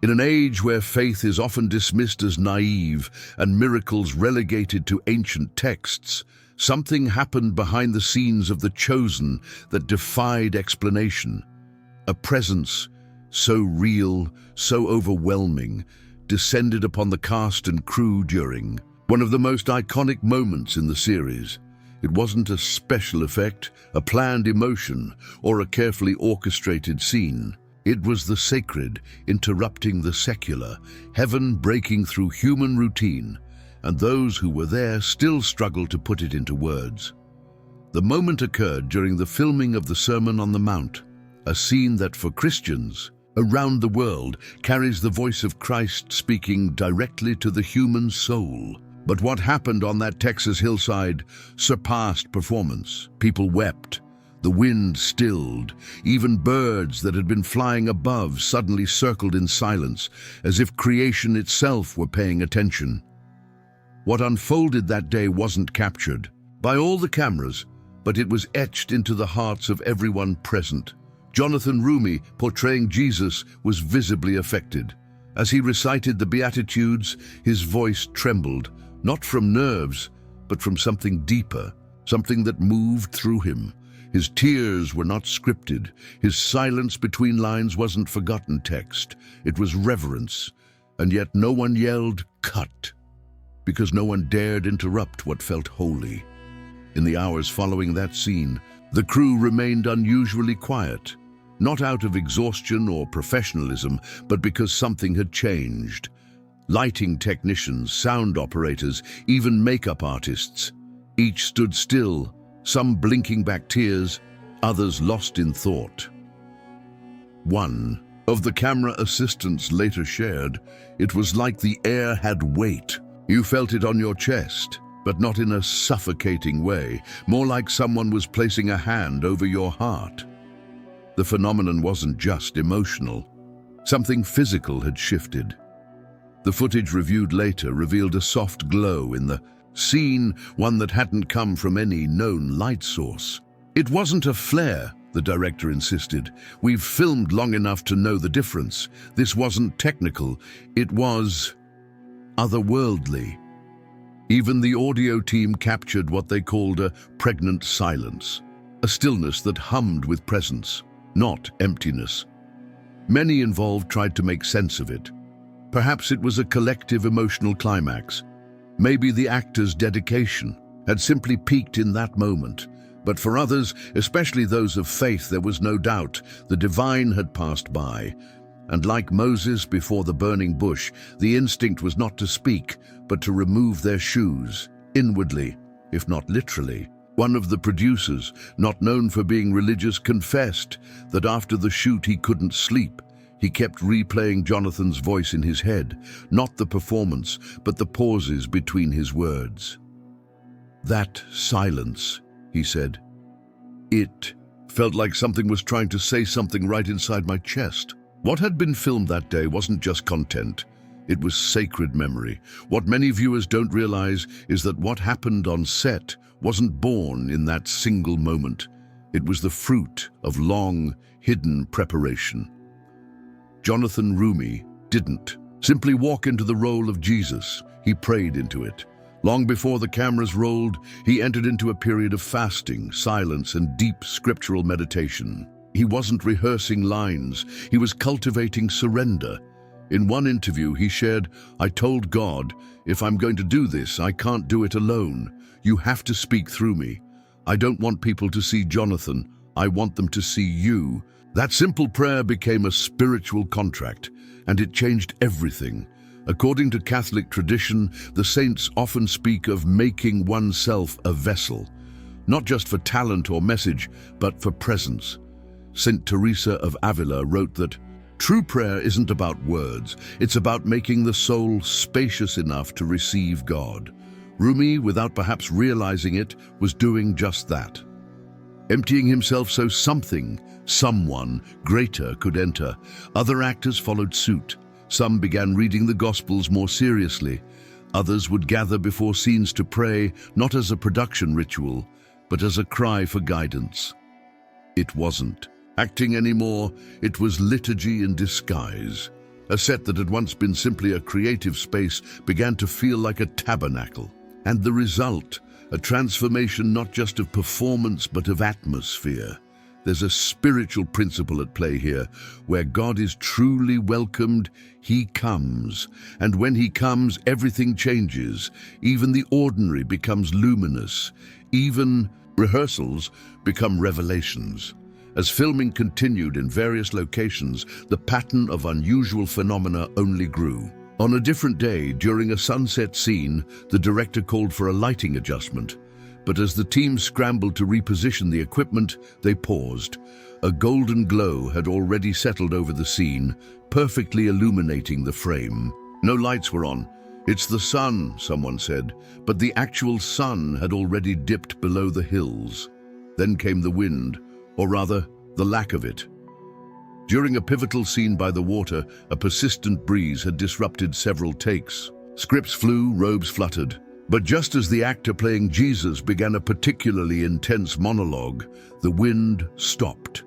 In an age where faith is often dismissed as naive and miracles relegated to ancient texts, something happened behind the scenes of The Chosen that defied explanation. A presence so real, so overwhelming, descended upon the cast and crew during one of the most iconic moments in the series. It wasn't a special effect, a planned emotion, or a carefully orchestrated scene. It was the sacred interrupting the secular, heaven breaking through human routine, and those who were there still struggled to put it into words. The moment occurred during the filming of the Sermon on the Mount, a scene that for Christians around the world carries the voice of Christ speaking directly to the human soul. But what happened on that Texas hillside surpassed performance. People wept. The wind stilled. Even birds that had been flying above suddenly circled in silence, as if creation itself were paying attention. What unfolded that day wasn't captured by all the cameras, but it was etched into the hearts of everyone present. Jonathan Roumie, portraying Jesus, was visibly affected. As he recited the Beatitudes, his voice trembled, not from nerves, but from something deeper, something that moved through him. His tears were not scripted. His silence between lines wasn't forgotten text. It was reverence. And yet no one yelled, "Cut," because no one dared interrupt what felt holy. In the hours following that scene, the crew remained unusually quiet, not out of exhaustion or professionalism, but because something had changed. Lighting technicians, sound operators, even makeup artists, each stood still, some blinking back tears, others lost in thought. One of the camera assistants later shared, "It was like the air had weight. You felt it on your chest, but not in a suffocating way, more like someone was placing a hand over your heart." The phenomenon wasn't just emotional. Something physical had shifted. The footage reviewed later revealed a soft glow in the scene, one that hadn't come from any known light source. "It wasn't a flare," the director insisted. "We've filmed long enough to know the difference. This wasn't technical, it was otherworldly." Even the audio team captured what they called a pregnant silence, a stillness that hummed with presence, not emptiness. Many involved tried to make sense of it. Perhaps it was a collective emotional climax. Maybe the actor's dedication had simply peaked in that moment. But for others, especially those of faith, there was no doubt the divine had passed by. And like Moses before the burning bush, the instinct was not to speak, but to remove their shoes, inwardly, if not literally. One of the producers, not known for being religious, confessed that after the shoot he couldn't sleep. He kept replaying Jonathan's voice in his head, not the performance, but the pauses between his words. "That silence," he said, "it felt like something was trying to say something right inside my chest." What had been filmed that day wasn't just content. It was sacred memory. What many viewers don't realize is that what happened on set wasn't born in that single moment. It was the fruit of long, hidden preparation. Jonathan Roumie didn't simply walk into the role of Jesus. He prayed into it. Long before the cameras rolled, he entered into a period of fasting, silence, and deep scriptural meditation. He wasn't rehearsing lines. He was cultivating surrender. In one interview, he shared, "I told God, if I'm going to do this, I can't do it alone. You have to speak through me. I don't want people to see Jonathan. I want them to see you." That simple prayer became a spiritual contract, and it changed everything. According to Catholic tradition, the saints often speak of making oneself a vessel, not just for talent or message, but for presence. Saint Teresa of Avila wrote that, "True prayer isn't about words, it's about making the soul spacious enough to receive God." Roumie, without perhaps realizing it, was doing just that. Emptying himself so someone greater could enter. Other actors followed suit. Some began reading the Gospels more seriously. Others would gather before scenes to pray, not as a production ritual, but as a cry for guidance. It wasn't acting anymore, it was liturgy in disguise. A set that had once been simply a creative space began to feel like a tabernacle. And the result, a transformation not just of performance but of atmosphere. There's a spiritual principle at play here. Where God is truly welcomed, He comes. And when He comes, everything changes. Even the ordinary becomes luminous. Even rehearsals become revelations. As filming continued in various locations, the pattern of unusual phenomena only grew. On a different day, during a sunset scene, the director called for a lighting adjustment. But as the team scrambled to reposition the equipment, they paused. A golden glow had already settled over the scene, perfectly illuminating the frame. No lights were on. "It's the sun," someone said, but the actual sun had already dipped below the hills. Then came the wind, or rather, the lack of it. During a pivotal scene by the water, a persistent breeze had disrupted several takes. Scripts flew, robes fluttered. But just as the actor playing Jesus began a particularly intense monologue, the wind stopped.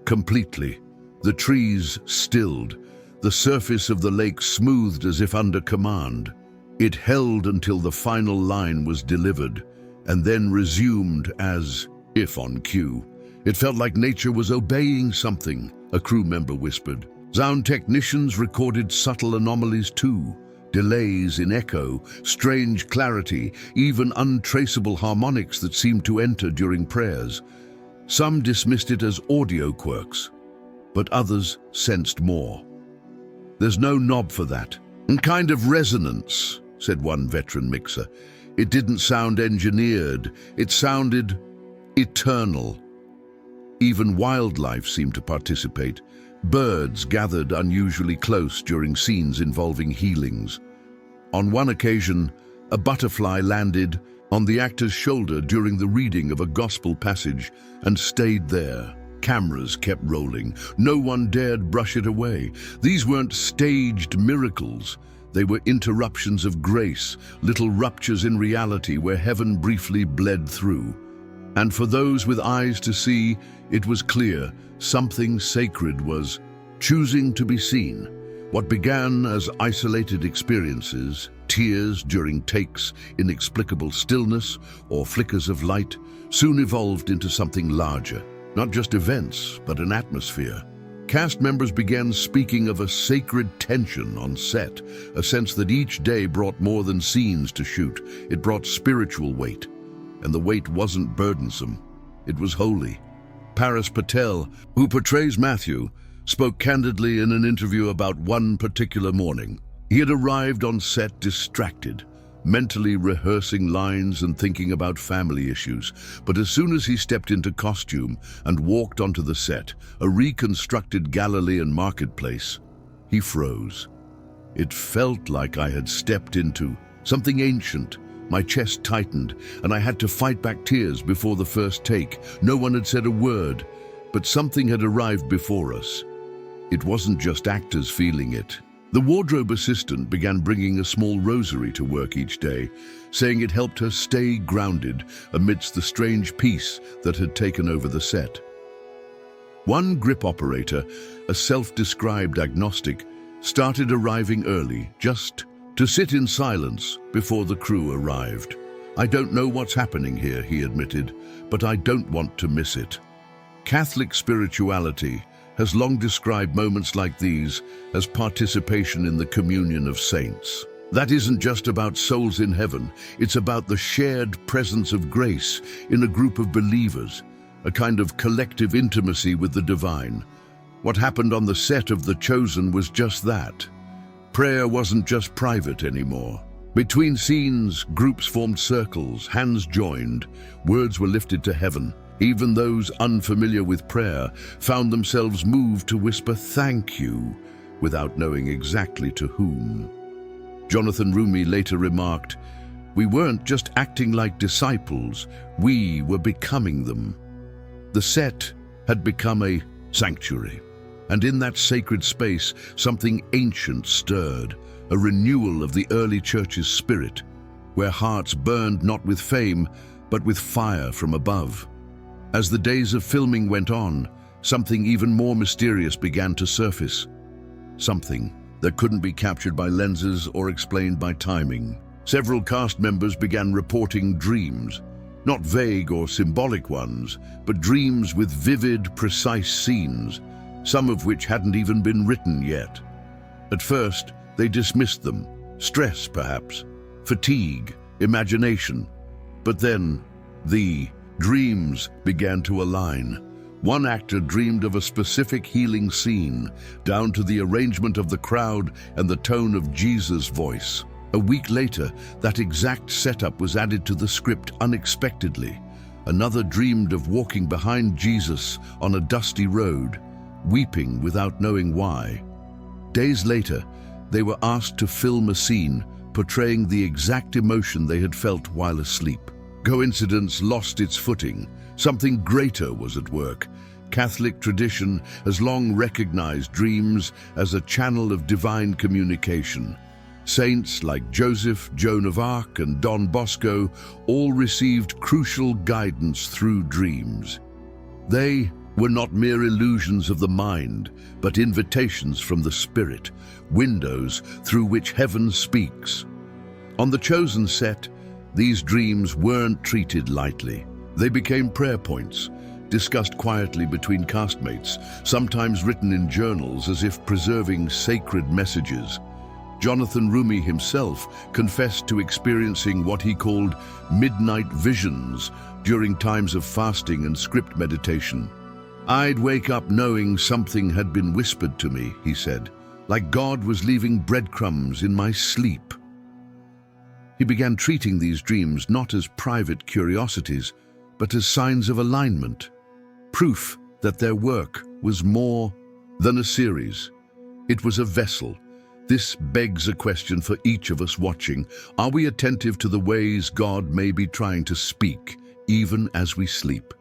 Completely. The trees stilled. The surface of the lake smoothed as if under command. It held until the final line was delivered, and then resumed as if on cue. It felt like nature was obeying something, a crew member whispered. Sound technicians recorded subtle anomalies too. Delays in echo, strange clarity, even untraceable harmonics that seemed to enter during prayers. Some dismissed it as audio quirks, but others sensed more. "There's no knob for that. And kind of resonance," said one veteran mixer. "It didn't sound engineered. It sounded eternal." Even wildlife seemed to participate. Birds gathered unusually close during scenes involving healings. On one occasion, a butterfly landed on the actor's shoulder during the reading of a gospel passage and stayed there. Cameras kept rolling. No one dared brush it away. These weren't staged miracles. They were interruptions of grace, little ruptures in reality where heaven briefly bled through. And for those with eyes to see, it was clear something sacred was choosing to be seen. What began as isolated experiences, tears during takes, inexplicable stillness, or flickers of light, soon evolved into something larger. Not just events, but an atmosphere. Cast members began speaking of a sacred tension on set, a sense that each day brought more than scenes to shoot. It brought spiritual weight. And the weight wasn't burdensome. It was holy. Paris Patel, who portrays Matthew, spoke candidly in an interview about one particular morning. He had arrived on set distracted, mentally rehearsing lines and thinking about family issues. But as soon as he stepped into costume and walked onto the set, a reconstructed Galilean marketplace, he froze. It felt like I had stepped into something ancient. My chest tightened, and I had to fight back tears before the first take. No one had said a word, but something had arrived before us. It wasn't just actors feeling it. The wardrobe assistant began bringing a small rosary to work each day, saying it helped her stay grounded amidst the strange peace that had taken over the set. One grip operator, a self-described agnostic, started arriving early, just to sit in silence before the crew arrived. "I don't know what's happening here," he admitted, "but I don't want to miss it." Catholic spirituality has long described moments like these as participation in the communion of saints. That isn't just about souls in heaven, it's about the shared presence of grace in a group of believers, a kind of collective intimacy with the divine. What happened on the set of The Chosen was just that. Prayer wasn't just private anymore. Between scenes, groups formed circles, hands joined, words were lifted to heaven. Even those unfamiliar with prayer found themselves moved to whisper "thank you" without knowing exactly to whom. Jonathan Roumie later remarked, "We weren't just acting like disciples, we were becoming them." The set had become a sanctuary. And in that sacred space, something ancient stirred, a renewal of the early church's spirit, where hearts burned not with fame, but with fire from above. As the days of filming went on, something even more mysterious began to surface. Something that couldn't be captured by lenses or explained by timing. Several cast members began reporting dreams, not vague or symbolic ones, but dreams with vivid, precise scenes, some of which hadn't even been written yet. At first, they dismissed them. Stress, perhaps, fatigue, imagination. But then, the dreams began to align. One actor dreamed of a specific healing scene, down to the arrangement of the crowd and the tone of Jesus' voice. A week later, that exact setup was added to the script unexpectedly. Another dreamed of walking behind Jesus on a dusty road, weeping without knowing why. Days later, they were asked to film a scene portraying the exact emotion they had felt while asleep. Coincidence lost its footing. Something greater was at work. Catholic tradition has long recognized dreams as a channel of divine communication. Saints like Joseph, Joan of Arc, and Don Bosco all received crucial guidance through dreams. They were not mere illusions of the mind, but invitations from the Spirit, windows through which heaven speaks. On the chosen set, these dreams weren't treated lightly. They became prayer points, discussed quietly between castmates, sometimes written in journals as if preserving sacred messages. Jonathan Roumie himself confessed to experiencing what he called midnight visions during times of fasting and script meditation. "I'd wake up knowing something had been whispered to me," he said, "like God was leaving breadcrumbs in my sleep." He began treating these dreams not as private curiosities, but as signs of alignment, proof that their work was more than a series. It was a vessel. This begs a question for each of us watching. Are we attentive to the ways God may be trying to speak, even as we sleep?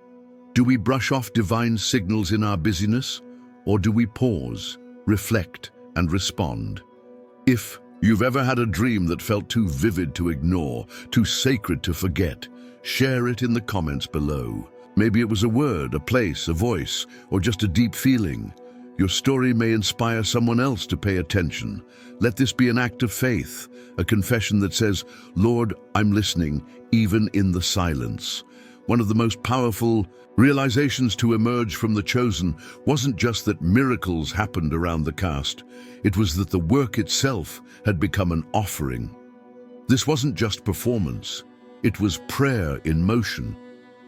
Do we brush off divine signals in our busyness, or do we pause, reflect, and respond? If you've ever had a dream that felt too vivid to ignore, too sacred to forget, share it in the comments below. Maybe it was a word, a place, a voice, or just a deep feeling. Your story may inspire someone else to pay attention. Let this be an act of faith, a confession that says, "Lord, I'm listening, even in the silence." One of the most powerful realizations to emerge from The Chosen wasn't just that miracles happened around the cast. It was that the work itself had become an offering. This wasn't just performance. It was prayer in motion.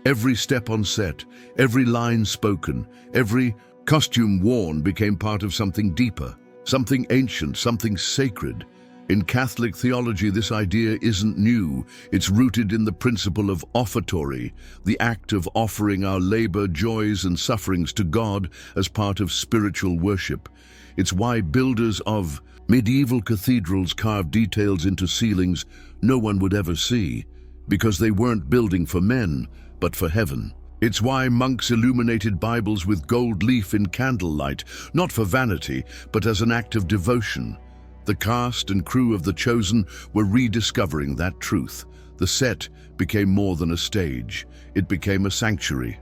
Every step on set, every line spoken, every costume worn became part of something deeper, something ancient, something sacred. In Catholic theology, this idea isn't new. It's rooted in the principle of offertory, the act of offering our labor, joys, and sufferings to God as part of spiritual worship. It's why builders of medieval cathedrals carved details into ceilings no one would ever see, because they weren't building for men, but for heaven. It's why monks illuminated Bibles with gold leaf in candlelight, not for vanity, but as an act of devotion. The cast and crew of The Chosen were rediscovering that truth. The set became more than a stage. It became a sanctuary.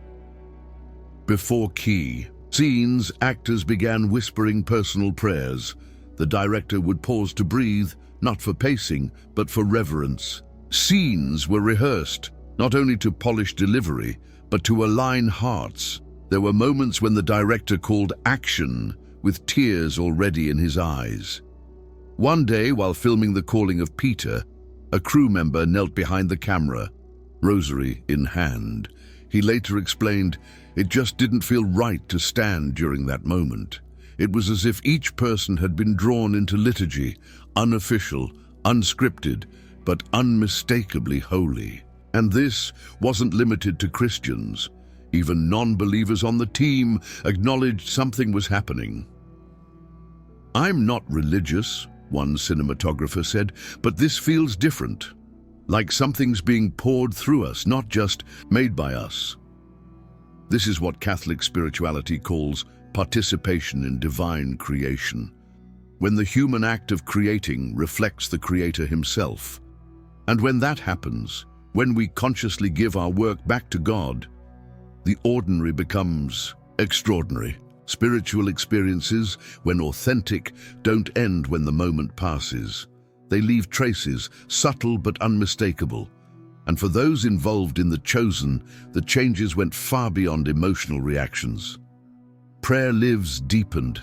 Before key scenes, actors began whispering personal prayers. The director would pause to breathe, not for pacing, but for reverence. Scenes were rehearsed, not only to polish delivery, but to align hearts. There were moments when the director called action, with tears already in his eyes. One day, while filming The Calling of Peter, a crew member knelt behind the camera, rosary in hand. He later explained, "It just didn't feel right to stand during that moment. It was as if each person had been drawn into liturgy, unofficial, unscripted, but unmistakably holy." And this wasn't limited to Christians. Even non-believers on the team acknowledged something was happening. "I'm not religious," one cinematographer said, "but this feels different. Like something's being poured through us, not just made by us." This is what Catholic spirituality calls participation in divine creation, when the human act of creating reflects the Creator himself. And when that happens, when we consciously give our work back to God, the ordinary becomes extraordinary. Spiritual experiences, when authentic, don't end when the moment passes. They leave traces, subtle but unmistakable. And for those involved in the chosen, the changes went far beyond emotional reactions. Prayer lives deepened,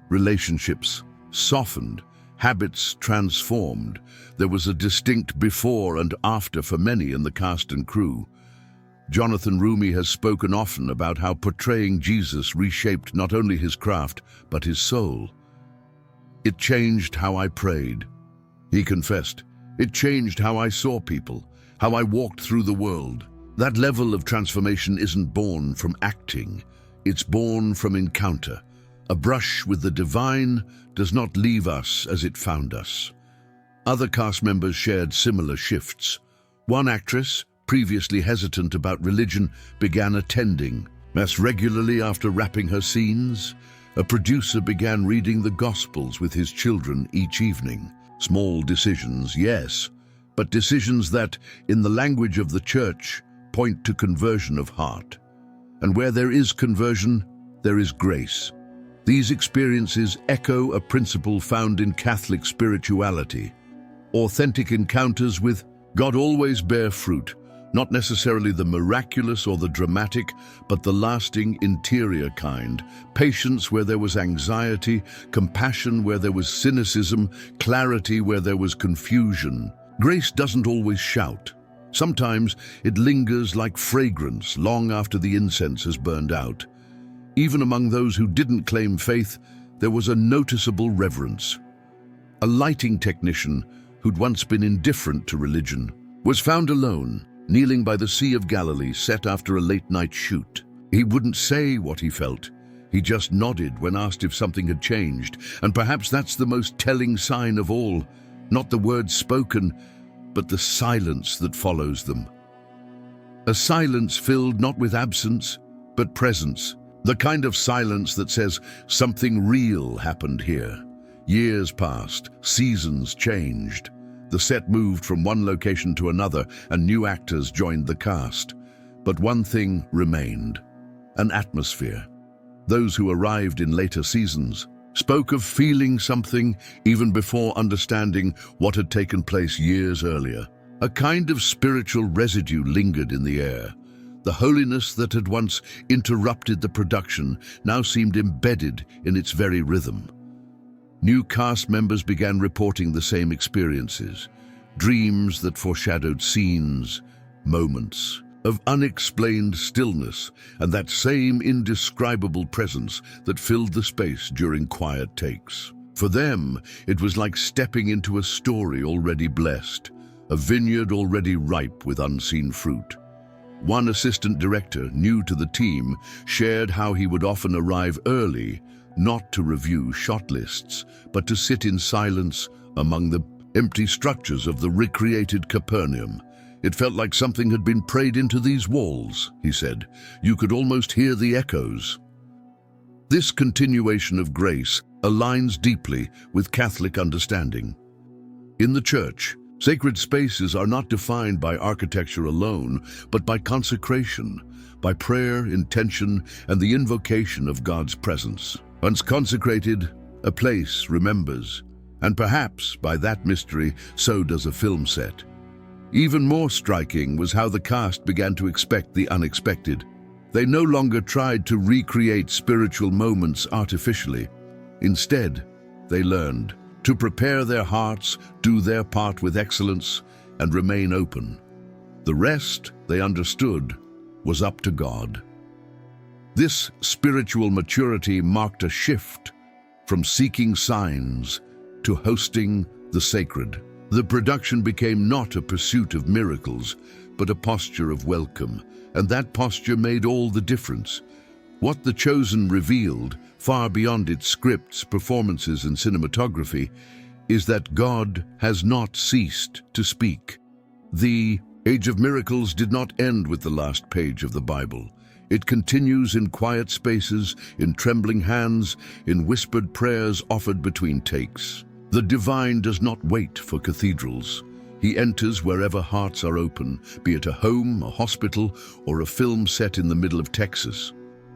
relationships softened, habits transformed. There was a distinct before and after for many in the cast and crew. Jonathan Roumie has spoken often about how portraying Jesus reshaped not only his craft, but his soul. "It changed how I prayed," he confessed. "It changed how I saw people, how I walked through the world." That level of transformation isn't born from acting. It's born from encounter. A brush with the divine does not leave us as it found us. Other cast members shared similar shifts. One actress, previously hesitant about religion, began attending Mass regularly after wrapping her scenes. A producer began reading the Gospels with his children each evening. Small decisions, yes, but decisions that, in the language of the church, point to conversion of heart. And where there is conversion, there is grace. These experiences echo a principle found in Catholic spirituality. Authentic encounters with God always bear fruit, not necessarily the miraculous or the dramatic, but the lasting interior kind. Patience where there was anxiety, compassion where there was cynicism, clarity where there was confusion. Grace doesn't always shout. Sometimes it lingers like fragrance long after the incense has burned out. Even among those who didn't claim faith, there was a noticeable reverence. A lighting technician who'd once been indifferent to religion was found alone, kneeling by the Sea of Galilee set after a late-night shoot. He wouldn't say what he felt. He just nodded when asked if something had changed, and perhaps that's the most telling sign of all. Not the words spoken, but the silence that follows them. A silence filled not with absence, but presence. The kind of silence that says something real happened here. Years passed, seasons changed. The set moved from one location to another, and new actors joined the cast. But one thing remained: an atmosphere. Those who arrived in later seasons spoke of feeling something even before understanding what had taken place years earlier. A kind of spiritual residue lingered in the air. The holiness that had once interrupted the production now seemed embedded in its very rhythm. New cast members began reporting the same experiences, dreams that foreshadowed scenes, moments of unexplained stillness, and that same indescribable presence that filled the space during quiet takes. For them, it was like stepping into a story already blessed, a vineyard already ripe with unseen fruit. One assistant director, new to the team, shared how he would often arrive early, not to review shot lists, but to sit in silence among the empty structures of the recreated Capernaum. "It felt like something had been prayed into these walls," he said. "You could almost hear the echoes." This continuation of grace aligns deeply with Catholic understanding. In the Church, sacred spaces are not defined by architecture alone, but by consecration, by prayer, intention, and the invocation of God's presence. Once consecrated, a place remembers, and perhaps by that mystery, so does a film set. Even more striking was how the cast began to expect the unexpected. They no longer tried to recreate spiritual moments artificially. Instead, they learned to prepare their hearts, do their part with excellence, and remain open. The rest, they understood, was up to God. This spiritual maturity marked a shift from seeking signs to hosting the sacred. The production became not a pursuit of miracles, but a posture of welcome, and that posture made all the difference. What The Chosen revealed, far beyond its scripts, performances, and cinematography, is that God has not ceased to speak. The Age of Miracles did not end with the last page of the Bible. It continues in quiet spaces, in trembling hands, in whispered prayers offered between takes. The divine does not wait for cathedrals. He enters wherever hearts are open, be it a home, a hospital, or a film set in the middle of Texas.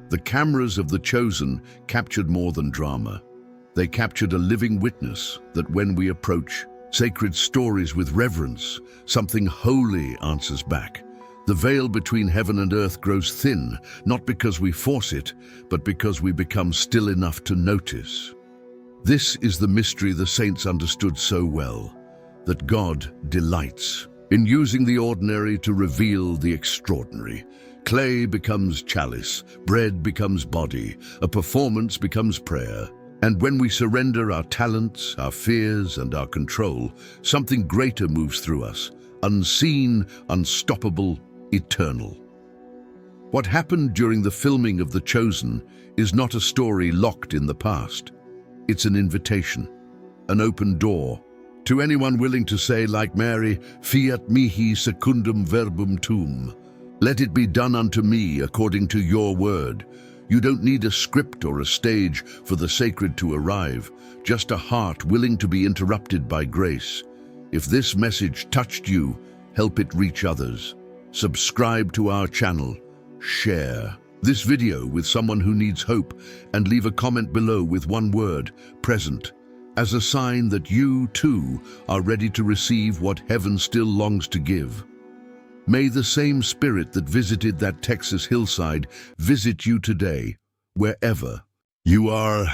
The cameras of The Chosen captured more than drama. They captured a living witness that when we approach sacred stories with reverence, something holy answers back. The veil between heaven and earth grows thin, not because we force it, but because we become still enough to notice. This is the mystery the saints understood so well, that God delights in using the ordinary to reveal the extraordinary. Clay becomes chalice, bread becomes body, a performance becomes prayer. And when we surrender our talents, our fears, and our control, something greater moves through us, unseen, unstoppable, eternal. What happened during the filming of The Chosen is not a story locked in the past. It's an invitation, an open door, to anyone willing to say, like Mary, fiat mihi secundum verbum tuum. Let it be done unto me according to your word. You don't need a script or a stage for the sacred to arrive, just a heart willing to be interrupted by grace. If this message touched you, help it reach others. Subscribe to our channel. Share this video with someone who needs hope, and leave a comment below with one word, present, as a sign that you, too, are ready to receive what heaven still longs to give. May the same spirit that visited that Texas hillside visit you today, wherever you are.